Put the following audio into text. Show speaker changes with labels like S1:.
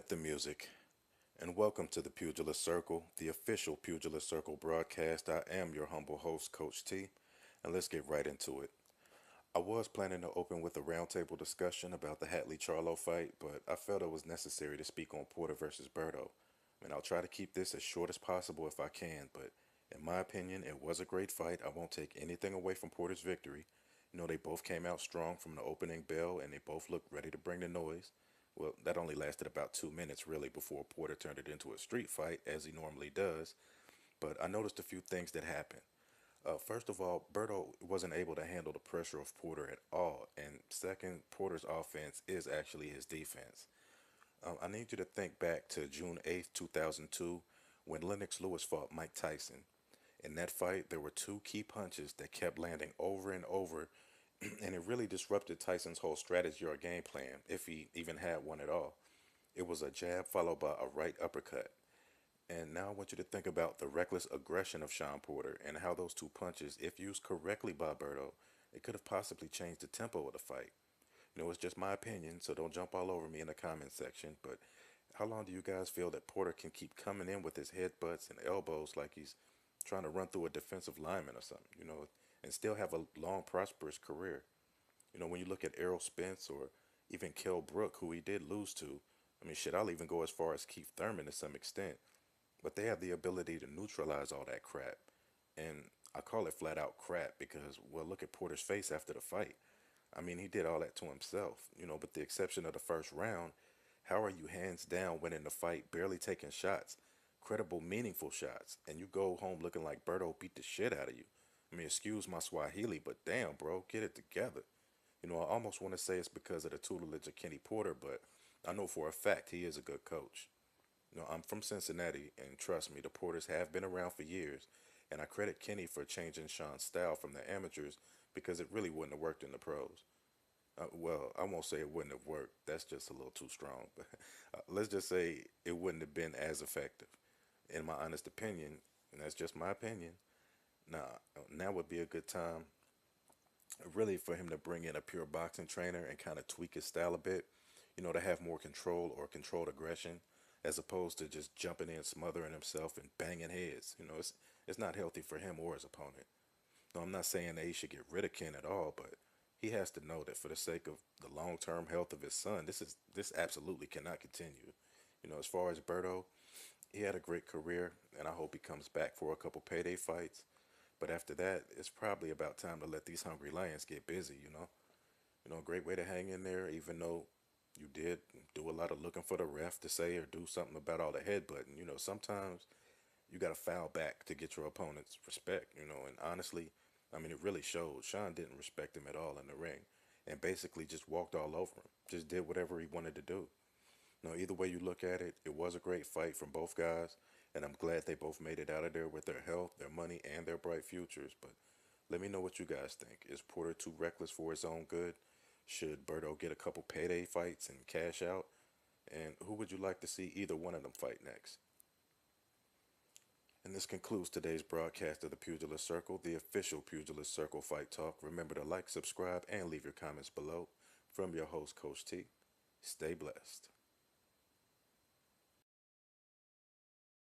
S1: Cut the music, and welcome to the Pugilist Circle, the official Pugilist Circle broadcast. I am your humble host, Coach T, and let's get right into it. I was planning to open with a roundtable discussion about the Hatley Charlo fight, but I felt it was necessary to speak on Porter versus Berto. I'll try to keep this as short as possible if I can, but in my opinion, it was a great fight. I won't take anything away from Porter's victory. They both came out strong from the opening bell and they both looked ready to bring the noise. Well, that only lasted about 2 minutes really before Porter turned it into a street fight, as he normally does. But I noticed a few things that happened. First of all, Berto wasn't able to handle the pressure of Porter at all. And second, Porter's offense is actually his defense. I need you to think back to June 8th, 2002, when Lennox Lewis fought Mike Tyson. In that fight, there were two key punches that kept landing over and over, and it really disrupted Tyson's whole strategy or game plan, if he even had one at all. It was a jab followed by a right uppercut. And now I want you to think about the reckless aggression of Shawn Porter and how those two punches, if used correctly by Berto, it could have possibly changed the tempo of the fight. It's just my opinion, so don't jump all over me in the comment section. But how long do you guys feel that Porter can keep coming in with his headbutts and elbows like he's trying to run through a defensive lineman or something, and still have a long, prosperous career? When you look at Errol Spence or even Kell Brook, who he did lose to, shit, I'll even go as far as Keith Thurman to some extent. But they have the ability to neutralize all that crap. And I call it flat out crap because, well, look at Porter's face after the fight. He did all that to himself, but the exception of the first round, how are you hands down winning the fight, barely taking shots, credible, meaningful shots, and you go home looking like Berto beat the shit out of you? Excuse my Swahili, but damn, bro, get it together. I almost want to say it's because of the tutelage of Kenny Porter, but I know for a fact he is a good coach. I'm from Cincinnati, and trust me, the Porters have been around for years, and I credit Kenny for changing Shawn's style from the amateurs because it really wouldn't have worked in the pros. Well, I won't say it wouldn't have worked. That's just a little too strong. But let's just say it wouldn't have been as effective, in my honest opinion. And that's just my opinion. Now would be a good time, really, for him to bring in a pure boxing trainer and kind of tweak his style a bit. To have more control or controlled aggression, as opposed to just jumping in, smothering himself, and banging heads. It's not healthy for him or his opponent. No, I'm not saying that he should get rid of Ken at all, but he has to know that for the sake of the long-term health of his son, this absolutely cannot continue. As far as Berto, he had a great career, and I hope he comes back for a couple payday fights. But after that, it's probably about time to let these hungry lions get busy. A great way to hang in there, even though you did do a lot of looking for the ref to say or do something about all the headbutting. Sometimes you got to foul back to get your opponent's respect. And honestly, it really showed. Shawn didn't respect him at all in the ring and basically just walked all over him, just did whatever he wanted to do. Either way you look at it, it was a great fight from both guys, and I'm glad they both made it out of there with their health, their money, and their bright futures. But let me know what you guys think. Is Porter too reckless for his own good? Should Berto get a couple payday fights and cash out? And who would you like to see either one of them fight next? And this concludes today's broadcast of the Pugilist Circle, the official Pugilist Circle Fight Talk. Remember to like, subscribe, and leave your comments below. From your host, Coach T, stay blessed.